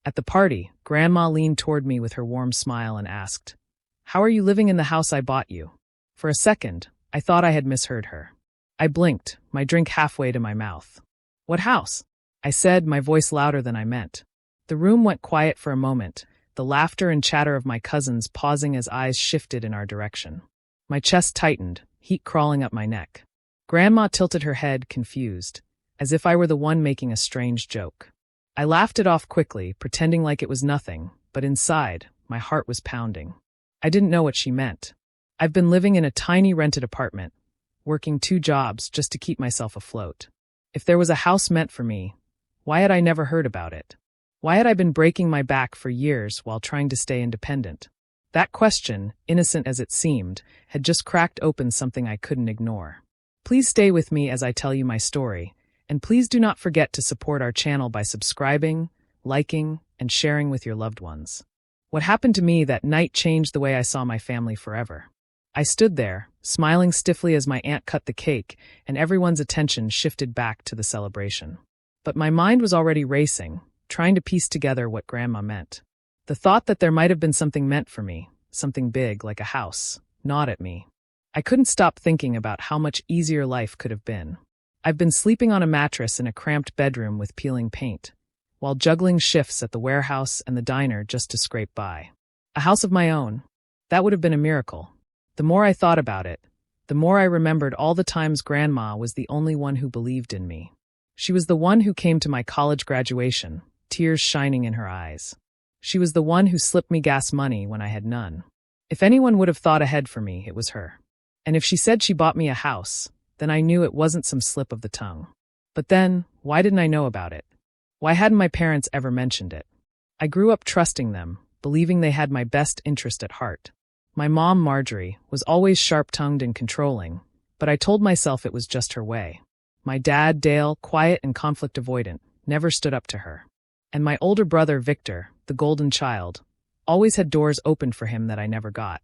At the party, Grandma leaned toward me with her warm smile and asked, "How are you living in the house I bought you?" For a second, I thought I had misheard her. I blinked, my drink halfway to my mouth. "What house?" I said, my voice louder than I meant. The room went quiet for a moment, the laughter and chatter of my cousins pausing as eyes shifted in our direction. My chest tightened, heat crawling up my neck. Grandma tilted her head, confused, as if I were the one making a strange joke. I laughed it off quickly, pretending like it was nothing, but inside, my heart was pounding. I didn't know what she meant. I've been living in a tiny rented apartment, working 2 jobs just to keep myself afloat. If there was a house meant for me, why had I never heard about it? Why had I been breaking my back for years while trying to stay independent? That question, innocent as it seemed, had just cracked open something I couldn't ignore. Please stay with me as I tell you my story, and please do not forget to support our channel by subscribing, liking, and sharing with your loved ones. What happened to me that night changed the way I saw my family forever. I stood there, smiling stiffly as my aunt cut the cake, and everyone's attention shifted back to the celebration. But my mind was already racing, trying to piece together what Grandma meant. The thought that there might have been something meant for me, something big like a house, gnawed at me. I couldn't stop thinking about how much easier life could have been. I've been sleeping on a mattress in a cramped bedroom with peeling paint, while juggling shifts at the warehouse and the diner just to scrape by. A house of my own. That would have been a miracle. The more I thought about it, the more I remembered all the times Grandma was the only one who believed in me. She was the one who came to my college graduation, tears shining in her eyes. She was the one who slipped me gas money when I had none. If anyone would have thought ahead for me, it was her. And if she said she bought me a house, then I knew it wasn't some slip of the tongue. But then, why didn't I know about it? Why hadn't my parents ever mentioned it? I grew up trusting them, believing they had my best interest at heart. My mom, Marjorie, was always sharp-tongued and controlling, but I told myself it was just her way. My dad, Dale, quiet and conflict avoidant, never stood up to her. And my older brother, Victor, the golden child, always had doors opened for him that I never got.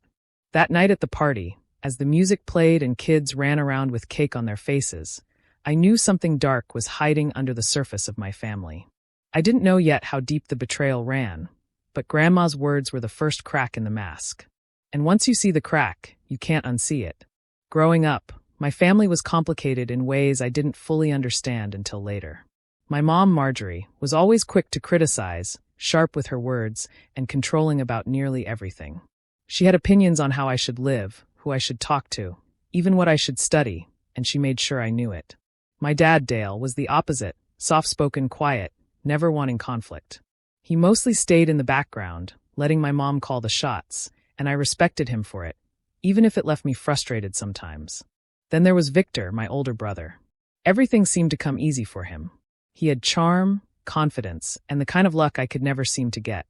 That night at the party, as the music played and kids ran around with cake on their faces, I knew something dark was hiding under the surface of my family. I didn't know yet how deep the betrayal ran, but Grandma's words were the first crack in the mask. And once you see the crack, you can't unsee it. Growing up, my family was complicated in ways I didn't fully understand until later. My mom, Marjorie, was always quick to criticize, sharp with her words, and controlling about nearly everything. She had opinions on how I should live, who I should talk to, even what I should study, and she made sure I knew it. My dad, Dale, was the opposite, soft-spoken, quiet, never wanting conflict. He mostly stayed in the background, letting my mom call the shots, and I respected him for it, even if it left me frustrated sometimes. Then there was Victor, my older brother. Everything seemed to come easy for him. He had charm, confidence, and the kind of luck I could never seem to get.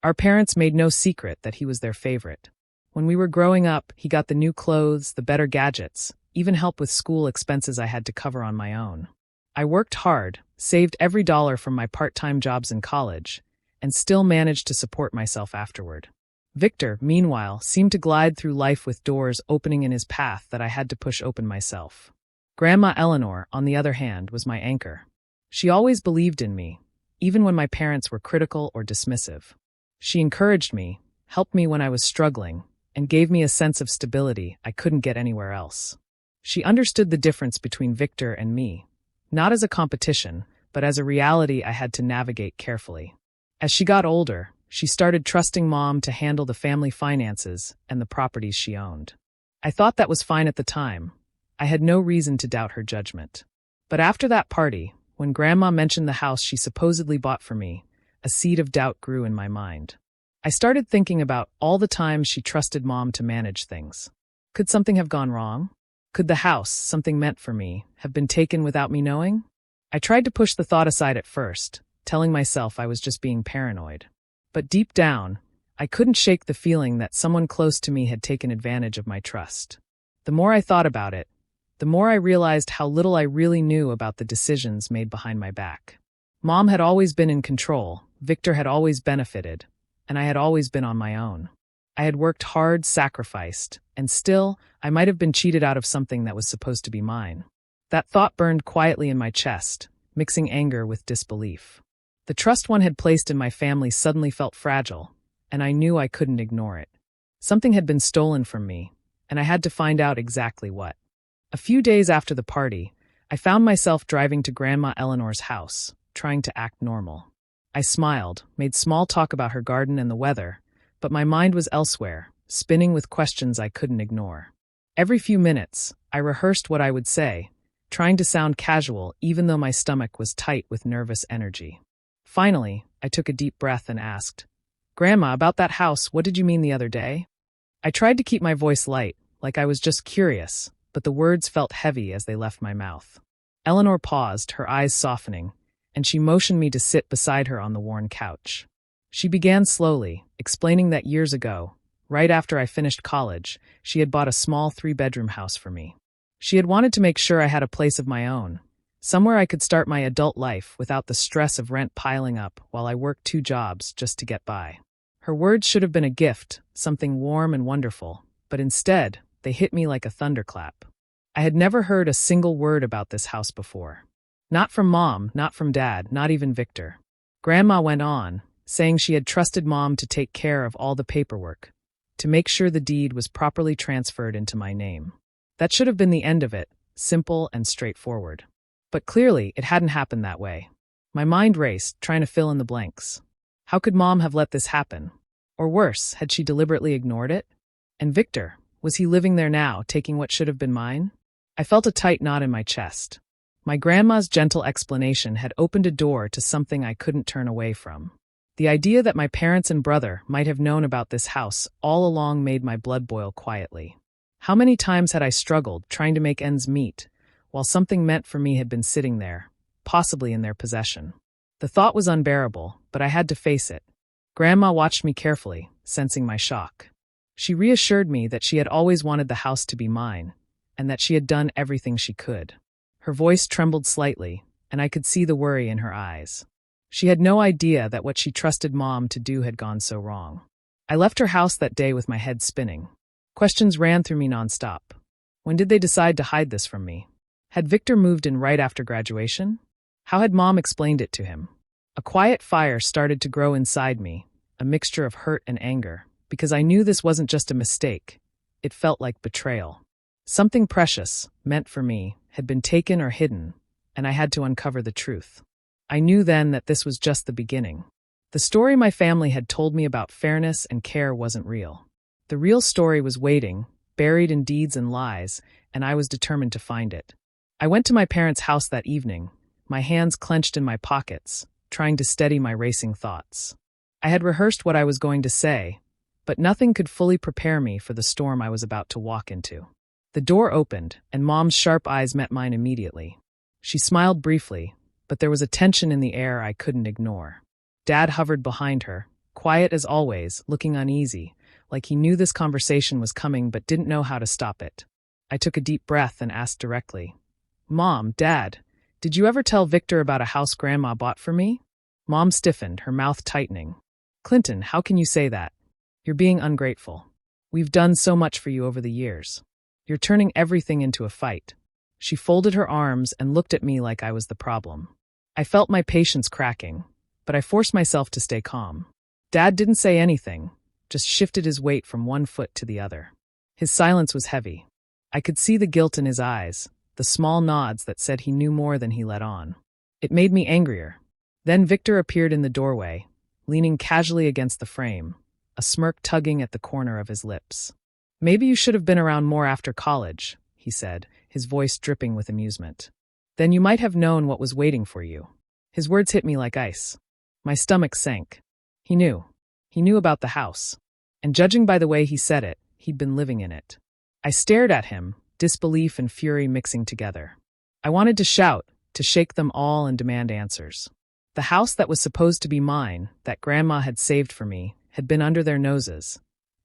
Our parents made no secret that he was their favorite. When we were growing up, he got the new clothes, the better gadgets, even help with school expenses I had to cover on my own. I worked hard, saved every dollar from my part-time jobs in college, and still managed to support myself afterward. Victor, meanwhile, seemed to glide through life with doors opening in his path that I had to push open myself. Grandma Eleanor, on the other hand, was my anchor. She always believed in me, even when my parents were critical or dismissive. She encouraged me, helped me when I was struggling, and gave me a sense of stability I couldn't get anywhere else. She understood the difference between Victor and me, not as a competition, but as a reality I had to navigate carefully. As she got older, she started trusting Mom to handle the family finances and the properties she owned. I thought that was fine at the time. I had no reason to doubt her judgment. But after that party, when Grandma mentioned the house she supposedly bought for me, a seed of doubt grew in my mind. I started thinking about all the times she trusted Mom to manage things. Could something have gone wrong? Could the house, something meant for me, have been taken without me knowing? I tried to push the thought aside at first, telling myself I was just being paranoid. But deep down, I couldn't shake the feeling that someone close to me had taken advantage of my trust. The more I thought about it, the more I realized how little I really knew about the decisions made behind my back. Mom had always been in control, Victor had always benefited, and I had always been on my own. I had worked hard, sacrificed, and still, I might have been cheated out of something that was supposed to be mine. That thought burned quietly in my chest, mixing anger with disbelief. The trust one had placed in my family suddenly felt fragile, and I knew I couldn't ignore it. Something had been stolen from me, and I had to find out exactly what. A few days after the party, I found myself driving to Grandma Eleanor's house, trying to act normal. I smiled, made small talk about her garden and the weather, but my mind was elsewhere, spinning with questions I couldn't ignore. Every few minutes, I rehearsed what I would say, trying to sound casual even though my stomach was tight with nervous energy. Finally, I took a deep breath and asked, "Grandma, about that house, what did you mean the other day?" I tried to keep my voice light, like I was just curious, but the words felt heavy as they left my mouth. Eleanor paused, her eyes softening, and she motioned me to sit beside her on the worn couch. She began slowly, explaining that years ago, right after I finished college, she had bought a small 3-bedroom house for me. She had wanted to make sure I had a place of my own, somewhere I could start my adult life without the stress of rent piling up while I worked 2 jobs just to get by. Her words should have been a gift, something warm and wonderful, but instead, they hit me like a thunderclap. I had never heard a single word about this house before. Not from Mom, not from Dad, not even Victor. Grandma went on, saying she had trusted Mom to take care of all the paperwork, to make sure the deed was properly transferred into my name. That should have been the end of it, simple and straightforward. But clearly, it hadn't happened that way. My mind raced, trying to fill in the blanks. How could Mom have let this happen? Or worse, had she deliberately ignored it? And Victor, was he living there now, taking what should have been mine? I felt a tight knot in my chest. My grandma's gentle explanation had opened a door to something I couldn't turn away from. The idea that my parents and brother might have known about this house all along made my blood boil quietly. How many times had I struggled, trying to make ends meet, while something meant for me had been sitting there, possibly in their possession? The thought was unbearable, but I had to face it. Grandma watched me carefully, sensing my shock. She reassured me that she had always wanted the house to be mine, and that she had done everything she could. Her voice trembled slightly, and I could see the worry in her eyes. She had no idea that what she trusted Mom to do had gone so wrong. I left her house that day with my head spinning. Questions ran through me nonstop. When did they decide to hide this from me? Had Victor moved in right after graduation? How had Mom explained it to him? A quiet fire started to grow inside me, a mixture of hurt and anger, because I knew this wasn't just a mistake. It felt like betrayal. Something precious, meant for me, had been taken or hidden, and I had to uncover the truth. I knew then that this was just the beginning. The story my family had told me about fairness and care wasn't real. The real story was waiting, buried in deeds and lies, and I was determined to find it. I went to my parents' house that evening, my hands clenched in my pockets, trying to steady my racing thoughts. I had rehearsed what I was going to say, but nothing could fully prepare me for the storm I was about to walk into. The door opened, and Mom's sharp eyes met mine immediately. She smiled briefly, but there was a tension in the air I couldn't ignore. Dad hovered behind her, quiet as always, looking uneasy, like he knew this conversation was coming but didn't know how to stop it. I took a deep breath and asked directly, "Mom, Dad, did you ever tell Victor about a house Grandma bought for me?" Mom stiffened, her mouth tightening. "Clinton, how can you say that? You're being ungrateful. We've done so much for you over the years. You're turning everything into a fight." She folded her arms and looked at me like I was the problem. I felt my patience cracking, but I forced myself to stay calm. Dad didn't say anything, just shifted his weight from one foot to the other. His silence was heavy. I could see the guilt in his eyes, the small nods that said he knew more than he let on. It made me angrier. Then Victor appeared in the doorway, leaning casually against the frame, a smirk tugging at the corner of his lips. "Maybe you should have been around more after college," he said, his voice dripping with amusement. "Then you might have known what was waiting for you." His words hit me like ice. My stomach sank. He knew. He knew about the house. And judging by the way he said it, he'd been living in it. I stared at him, disbelief and fury mixing together. I wanted to shout, to shake them all and demand answers. The house that was supposed to be mine, that Grandma had saved for me, had been under their noses,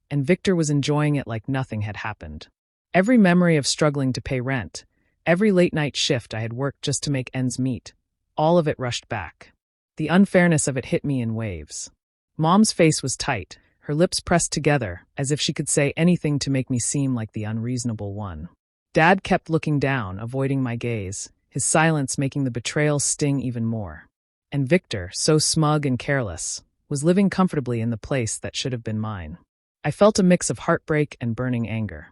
and Victor was enjoying it like nothing had happened. Every memory of struggling to pay rent, every late-night shift I had worked just to make ends meet, all of it rushed back. The unfairness of it hit me in waves. Mom's face was tight, her lips pressed together, as if she could say anything to make me seem like the unreasonable one. Dad kept looking down, avoiding my gaze, his silence making the betrayal sting even more. And Victor, so smug and careless, was living comfortably in the place that should have been mine. I felt a mix of heartbreak and burning anger.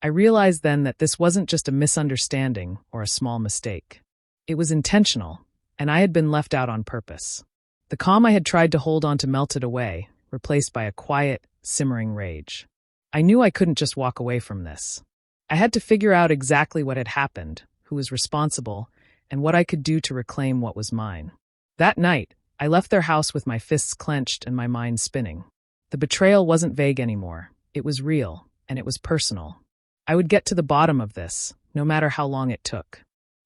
I realized then that this wasn't just a misunderstanding or a small mistake. It was intentional, and I had been left out on purpose. The calm I had tried to hold on to melted away, replaced by a quiet, simmering rage. I knew I couldn't just walk away from this. I had to figure out exactly what had happened, who was responsible, and what I could do to reclaim what was mine. That night, I left their house with my fists clenched and my mind spinning. The betrayal wasn't vague anymore. It was real, and it was personal. I would get to the bottom of this, no matter how long it took.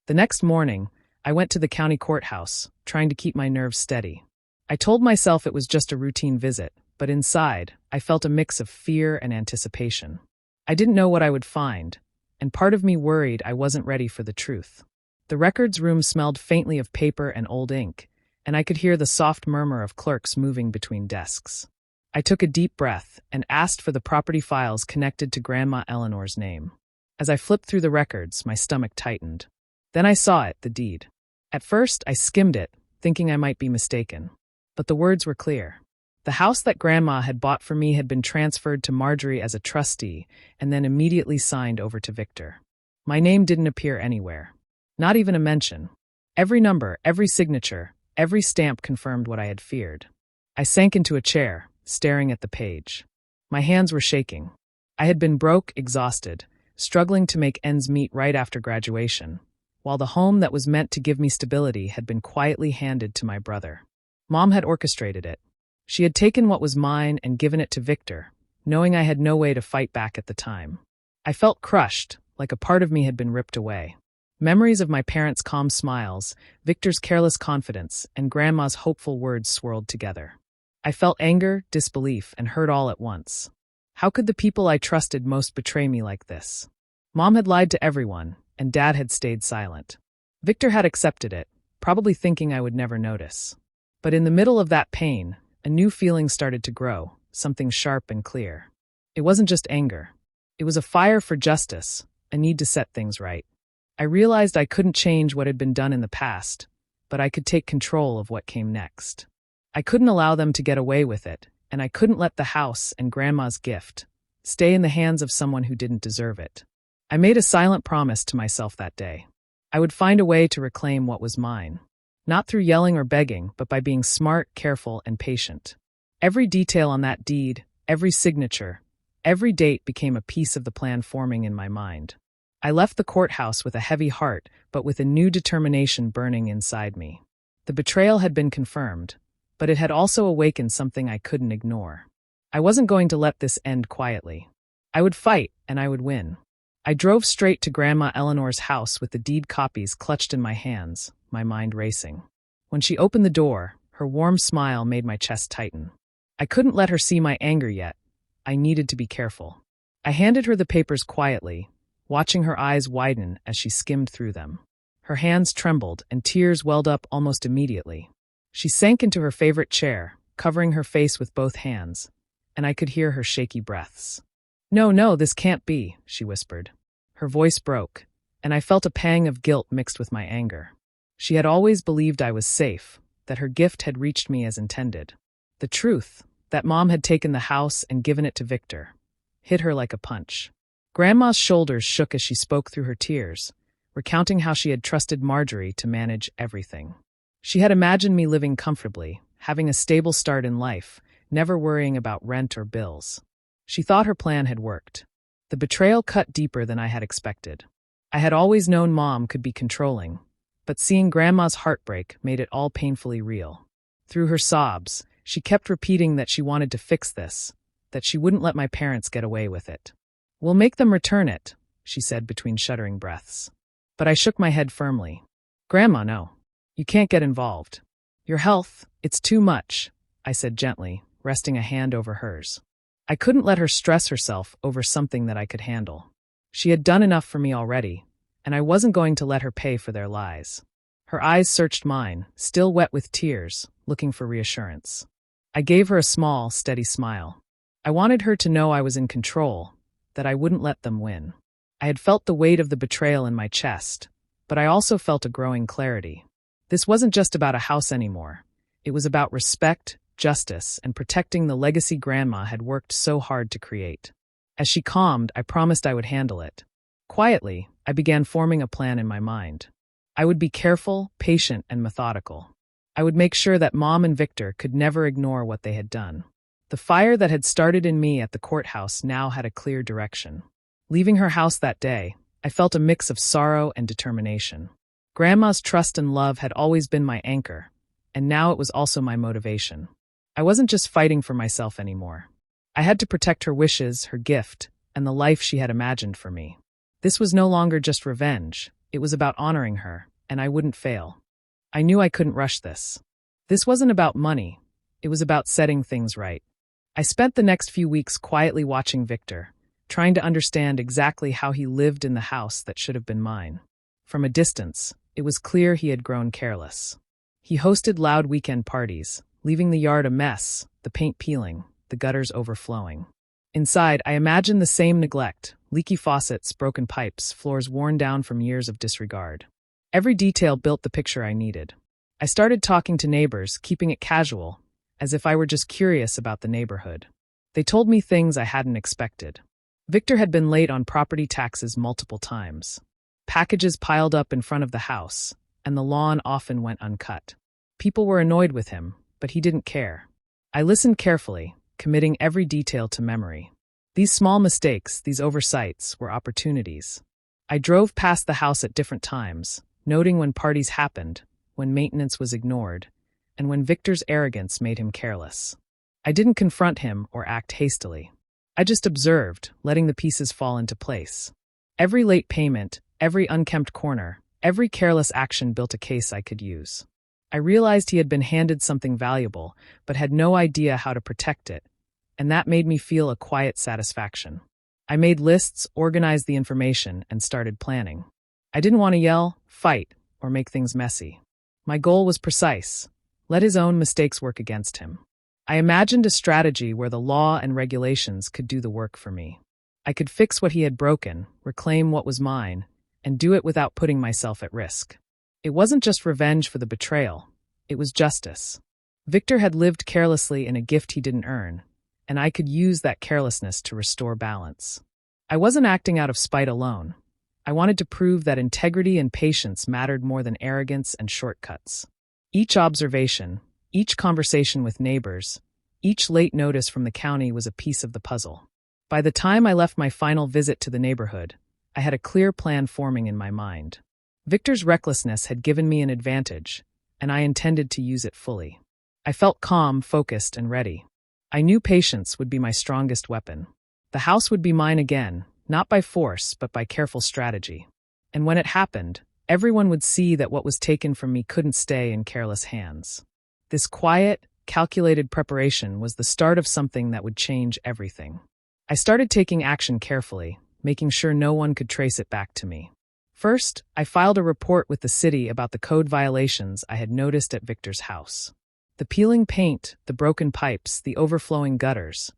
The next morning, I went to the county courthouse, trying to keep my nerves steady. I told myself it was just a routine visit, but inside, I felt a mix of fear and anticipation. I didn't know what I would find, and part of me worried I wasn't ready for the truth. The records room smelled faintly of paper and old ink, and I could hear the soft murmur of clerks moving between desks. I took a deep breath and asked for the property files connected to Grandma Eleanor's name. As I flipped through the records, my stomach tightened. Then I saw it, the deed. At first, I skimmed it, thinking I might be mistaken. But the words were clear. The house that Grandma had bought for me had been transferred to Marjorie as a trustee and then immediately signed over to Victor. My name didn't appear anywhere. Not even a mention. Every number, every signature, every stamp confirmed what I had feared. I sank into a chair, staring at the page. My hands were shaking. I had been broke, exhausted, struggling to make ends meet right after graduation, while the home that was meant to give me stability had been quietly handed to my brother. Mom had orchestrated it. She had taken what was mine and given it to Victor, knowing I had no way to fight back at the time. I felt crushed, like a part of me had been ripped away. Memories of my parents' calm smiles, Victor's careless confidence, and Grandma's hopeful words swirled together. I felt anger, disbelief, and hurt all at once. How could the people I trusted most betray me like this? Mom had lied to everyone, and Dad had stayed silent. Victor had accepted it, probably thinking I would never notice. But in the middle of that pain, a new feeling started to grow, something sharp and clear. It wasn't just anger. It was a fire for justice, a need to set things right. I realized I couldn't change what had been done in the past, but I could take control of what came next. I couldn't allow them to get away with it, and I couldn't let the house and Grandma's gift stay in the hands of someone who didn't deserve it. I made a silent promise to myself that day. I would find a way to reclaim what was mine. Not through yelling or begging, but by being smart, careful, and patient. Every detail on that deed, every signature, every date became a piece of the plan forming in my mind. I left the courthouse with a heavy heart, but with a new determination burning inside me. The betrayal had been confirmed, but it had also awakened something I couldn't ignore. I wasn't going to let this end quietly. I would fight, and I would win. I drove straight to Grandma Eleanor's house with the deed copies clutched in my hands, my mind racing. When she opened the door, her warm smile made my chest tighten. I couldn't let her see my anger yet. I needed to be careful. I handed her the papers quietly, watching her eyes widen as she skimmed through them. Her hands trembled, and tears welled up almost immediately. She sank into her favorite chair, covering her face with both hands, and I could hear her shaky breaths. No, this can't be," she whispered. Her voice broke, and I felt a pang of guilt mixed with my anger. She had always believed I was safe, that her gift had reached me as intended. The truth, that Mom had taken the house and given it to Victor, hit her like a punch. Grandma's shoulders shook as she spoke through her tears, recounting how she had trusted Marjorie to manage everything. She had imagined me living comfortably, having a stable start in life, never worrying about rent or bills. She thought her plan had worked. The betrayal cut deeper than I had expected. I had always known Mom could be controlling, but seeing Grandma's heartbreak made it all painfully real. Through her sobs, she kept repeating that she wanted to fix this, that she wouldn't let my parents get away with it. "We'll make them return it," she said between shuddering breaths. But I shook my head firmly. "Grandma, no. You can't get involved. Your health, it's too much," I said gently, resting a hand over hers. I couldn't let her stress herself over something that I could handle. She had done enough for me already, and I wasn't going to let her pay for their lies. Her eyes searched mine, still wet with tears, looking for reassurance. I gave her a small, steady smile. I wanted her to know I was in control, that I wouldn't let them win. I had felt the weight of the betrayal in my chest, but I also felt a growing clarity. This wasn't just about a house anymore. It was about respect, justice, and protecting the legacy Grandma had worked so hard to create. As she calmed, I promised I would handle it. Quietly, I began forming a plan in my mind. I would be careful, patient, and methodical. I would make sure that Mom and Victor could never ignore what they had done. The fire that had started in me at the courthouse now had a clear direction. Leaving her house that day, I felt a mix of sorrow and determination. Grandma's trust and love had always been my anchor, and now it was also my motivation. I wasn't just fighting for myself anymore. I had to protect her wishes, her gift, and the life she had imagined for me. This was no longer just revenge. It was about honoring her, and I wouldn't fail. I knew I couldn't rush this. This wasn't about money. It was about setting things right. I spent the next few weeks quietly watching Victor, trying to understand exactly how he lived in the house that should have been mine. From a distance, it was clear he had grown careless. He hosted loud weekend parties, leaving the yard a mess, the paint peeling, the gutters overflowing. Inside, I imagined the same neglect: leaky faucets, broken pipes, floors worn down from years of disregard. Every detail built the picture I needed. I started talking to neighbors, keeping it casual, as if I were just curious about the neighborhood. They told me things I hadn't expected. Victor had been late on property taxes multiple times. Packages piled up in front of the house, and the lawn often went uncut. People were annoyed with him, but he didn't care. I listened carefully, committing every detail to memory. These small mistakes, these oversights, were opportunities. I drove past the house at different times, noting when parties happened, when maintenance was ignored, and when Victor's arrogance made him careless. I didn't confront him or act hastily. I just observed, letting the pieces fall into place. Every late payment, every unkempt corner, every careless action built a case I could use. I realized he had been handed something valuable, but had no idea how to protect it, and that made me feel a quiet satisfaction. I made lists, organized the information, and started planning. I didn't want to yell, fight, or make things messy. My goal was precise: let his own mistakes work against him. I imagined a strategy where the law and regulations could do the work for me. I could fix what he had broken, reclaim what was mine, and do it without putting myself at risk. It wasn't just revenge for the betrayal. It was justice. Victor had lived carelessly in a gift he didn't earn, and I could use that carelessness to restore balance. I wasn't acting out of spite alone. I wanted to prove that integrity and patience mattered more than arrogance and shortcuts. Each observation, each conversation with neighbors, each late notice from the county was a piece of the puzzle. By the time I left my final visit to the neighborhood, I had a clear plan forming in my mind. Victor's recklessness had given me an advantage, and I intended to use it fully. I felt calm, focused, and ready. I knew patience would be my strongest weapon. The house would be mine again, not by force, but by careful strategy. And when it happened, everyone would see that what was taken from me couldn't stay in careless hands. This quiet, calculated preparation was the start of something that would change everything. I started taking action carefully, making sure no one could trace it back to me. First, I filed a report with the city about the code violations I had noticed at Victor's house. The peeling paint, the broken pipes, the overflowing gutters.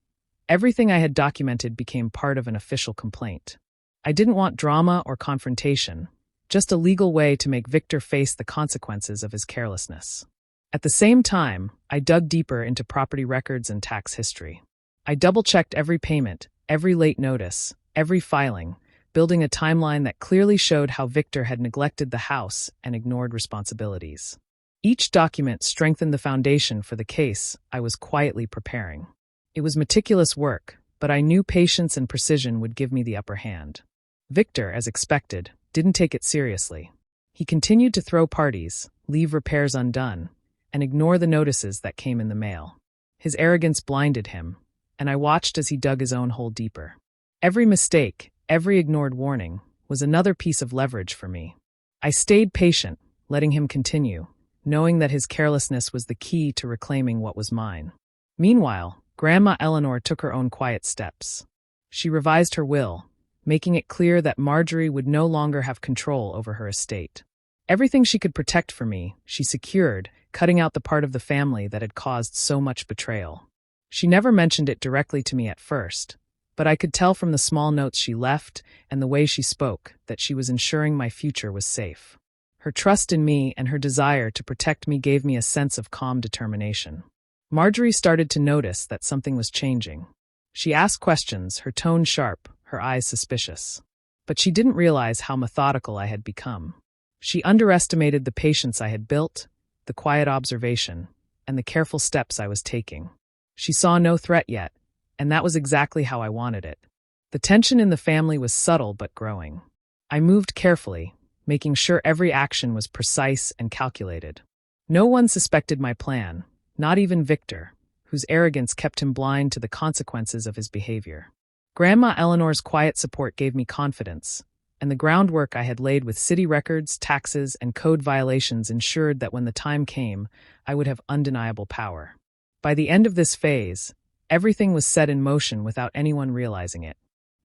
Everything I had documented became part of an official complaint. I didn't want drama or confrontation, just a legal way to make Victor face the consequences of his carelessness. At the same time, I dug deeper into property records and tax history. I double-checked every payment, every late notice, every filing, building a timeline that clearly showed how Victor had neglected the house and ignored responsibilities. Each document strengthened the foundation for the case I was quietly preparing. It was meticulous work, but I knew patience and precision would give me the upper hand. Victor, as expected, didn't take it seriously. He continued to throw parties, leave repairs undone, and ignore the notices that came in the mail. His arrogance blinded him, and I watched as he dug his own hole deeper. Every mistake, every ignored warning, was another piece of leverage for me. I stayed patient, letting him continue, knowing that his carelessness was the key to reclaiming what was mine. Meanwhile, Grandma Eleanor took her own quiet steps. She revised her will, making it clear that Marjorie would no longer have control over her estate. Everything she could protect for me, she secured, cutting out the part of the family that had caused so much betrayal. She never mentioned it directly to me at first, but I could tell from the small notes she left and the way she spoke that she was ensuring my future was safe. Her trust in me and her desire to protect me gave me a sense of calm determination. Marjorie started to notice that something was changing. She asked questions, her tone sharp, her eyes suspicious. But she didn't realize how methodical I had become. She underestimated the patience I had built, the quiet observation, and the careful steps I was taking. She saw no threat yet, and that was exactly how I wanted it. The tension in the family was subtle but growing. I moved carefully, making sure every action was precise and calculated. No one suspected my plan, not even Victor, whose arrogance kept him blind to the consequences of his behavior. Grandma Eleanor's quiet support gave me confidence, and the groundwork I had laid with city records, taxes, and code violations ensured that when the time came, I would have undeniable power. By the end of this phase, everything was set in motion without anyone realizing it.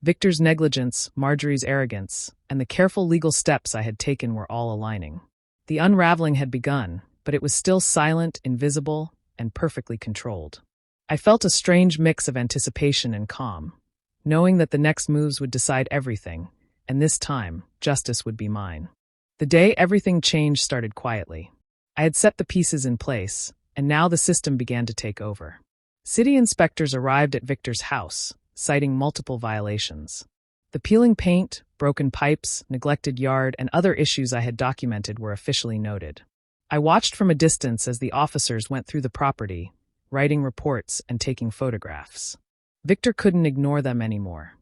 Victor's negligence, Marjorie's arrogance, and the careful legal steps I had taken were all aligning. The unraveling had begun, but it was still silent, invisible, and perfectly controlled. I felt a strange mix of anticipation and calm, knowing that the next moves would decide everything, and this time, justice would be mine. The day everything changed started quietly. I had set the pieces in place, and now the system began to take over. City inspectors arrived at Victor's house, citing multiple violations. The peeling paint, broken pipes, neglected yard, and other issues I had documented were officially noted. I watched from a distance as the officers went through the property, writing reports and taking photographs. Victor couldn't ignore them anymore.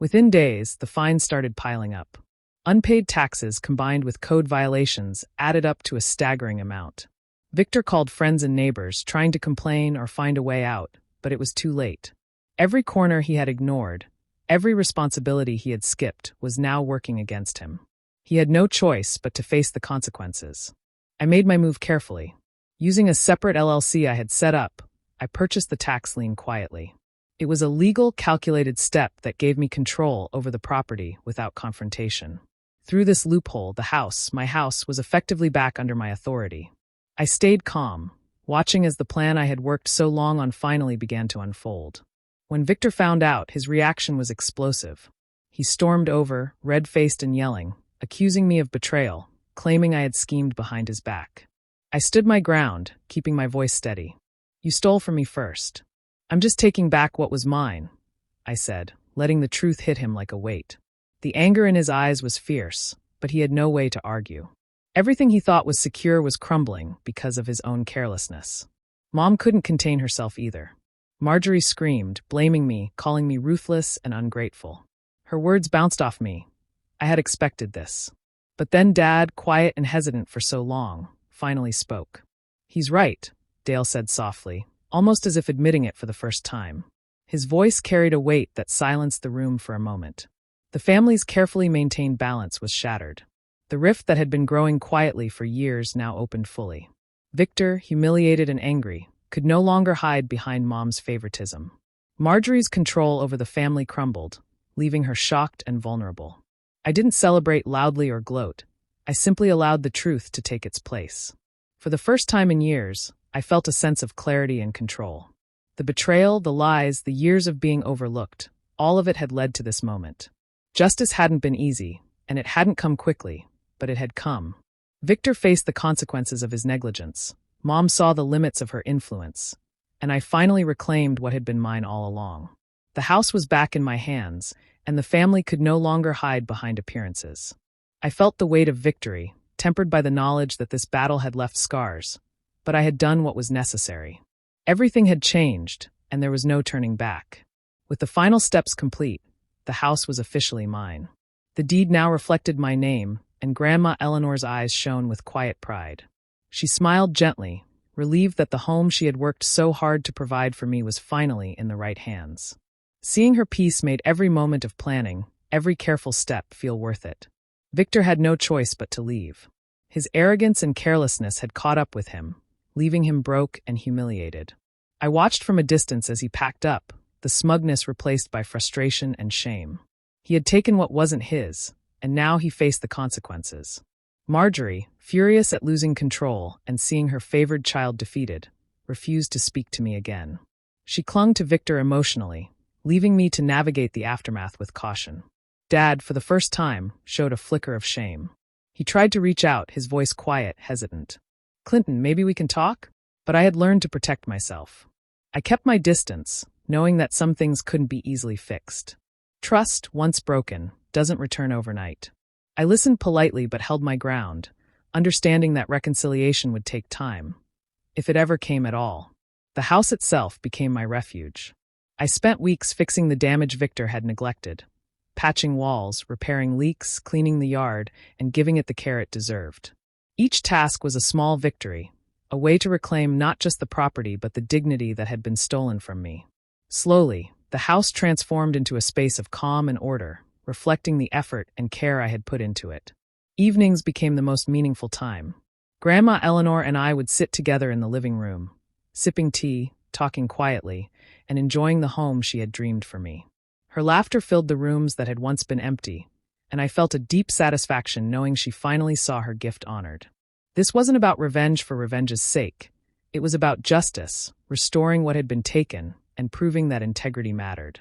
Within days, the fines started piling up. Unpaid taxes combined with code violations added up to a staggering amount. Victor called friends and neighbors, trying to complain or find a way out, but it was too late. Every corner he had ignored, every responsibility he had skipped, was now working against him. He had no choice but to face the consequences. I made my move carefully. Using a separate LLC I had set up, I purchased the tax lien quietly. It was a legal, calculated step that gave me control over the property without confrontation. Through this loophole, my house, was effectively back under my authority. I stayed calm, watching as the plan I had worked so long on finally began to unfold. When Victor found out, his reaction was explosive. He stormed over, red-faced and yelling, accusing me of betrayal, claiming I had schemed behind his back. I stood my ground, keeping my voice steady. "You stole from me first. I'm just taking back what was mine," I said, letting the truth hit him like a weight. The anger in his eyes was fierce, but he had no way to argue. Everything he thought was secure was crumbling because of his own carelessness. Mom couldn't contain herself either. Marjorie screamed, blaming me, calling me ruthless and ungrateful. Her words bounced off me. I had expected this. But then Dad, quiet and hesitant for so long, finally spoke. "He's right," Dale said softly, almost as if admitting it for the first time. His voice carried a weight that silenced the room for a moment. The family's carefully maintained balance was shattered. The rift that had been growing quietly for years now opened fully. Victor, humiliated and angry, could no longer hide behind Mom's favoritism. Marjorie's control over the family crumbled, leaving her shocked and vulnerable. I didn't celebrate loudly or gloat. I simply allowed the truth to take its place. For the first time in years, I felt a sense of clarity and control. The betrayal, the lies, the years of being overlooked, all of it had led to this moment. Justice hadn't been easy, and it hadn't come quickly, but it had come. Victor faced the consequences of his negligence. Mom saw the limits of her influence, and I finally reclaimed what had been mine all along. The house was back in my hands, and the family could no longer hide behind appearances. I felt the weight of victory, tempered by the knowledge that this battle had left scars, but I had done what was necessary. Everything had changed, and there was no turning back. With the final steps complete, the house was officially mine. The deed now reflected my name, and Grandma Eleanor's eyes shone with quiet pride. She smiled gently, relieved that the home she had worked so hard to provide for me was finally in the right hands. Seeing her peace made every moment of planning, every careful step feel worth it. Victor had no choice but to leave. His arrogance and carelessness had caught up with him, leaving him broke and humiliated. I watched from a distance as he packed up, the smugness replaced by frustration and shame. He had taken what wasn't his, and now he faced the consequences. Marjorie, furious at losing control and seeing her favored child defeated, refused to speak to me again. She clung to Victor emotionally, leaving me to navigate the aftermath with caution. Dad, for the first time, showed a flicker of shame. He tried to reach out, his voice quiet, hesitant. "Clinton, maybe we can talk?" But I had learned to protect myself. I kept my distance, knowing that some things couldn't be easily fixed. Trust, once broken, doesn't return overnight. I listened politely but held my ground, understanding that reconciliation would take time, if it ever came at all. The house itself became my refuge. I spent weeks fixing the damage Victor had neglected, patching walls, repairing leaks, cleaning the yard, and giving it the care it deserved. Each task was a small victory, a way to reclaim not just the property but the dignity that had been stolen from me. Slowly, the house transformed into a space of calm and order, reflecting the effort and care I had put into it. Evenings became the most meaningful time. Grandma Eleanor and I would sit together in the living room, sipping tea, talking quietly, and enjoying the home she had dreamed for me. Her laughter filled the rooms that had once been empty, and I felt a deep satisfaction knowing she finally saw her gift honored. This wasn't about revenge for revenge's sake. It was about justice, restoring what had been taken, and proving that integrity mattered.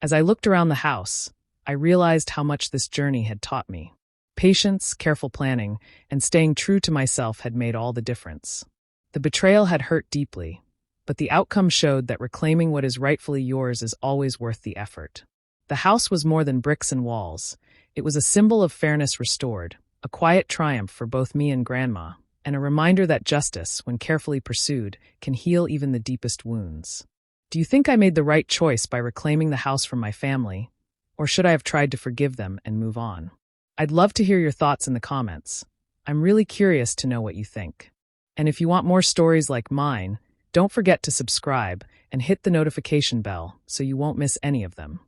As I looked around the house, I realized how much this journey had taught me. Patience, careful planning, and staying true to myself had made all the difference. The betrayal had hurt deeply, but the outcome showed that reclaiming what is rightfully yours is always worth the effort. The house was more than bricks and walls. It was a symbol of fairness restored, a quiet triumph for both me and Grandma, and a reminder that justice, when carefully pursued, can heal even the deepest wounds. Do you think I made the right choice by reclaiming the house from my family, or should I have tried to forgive them and move on? I'd love to hear your thoughts in the comments. I'm really curious to know what you think. And if you want more stories like mine, don't forget to subscribe and hit the notification bell so you won't miss any of them.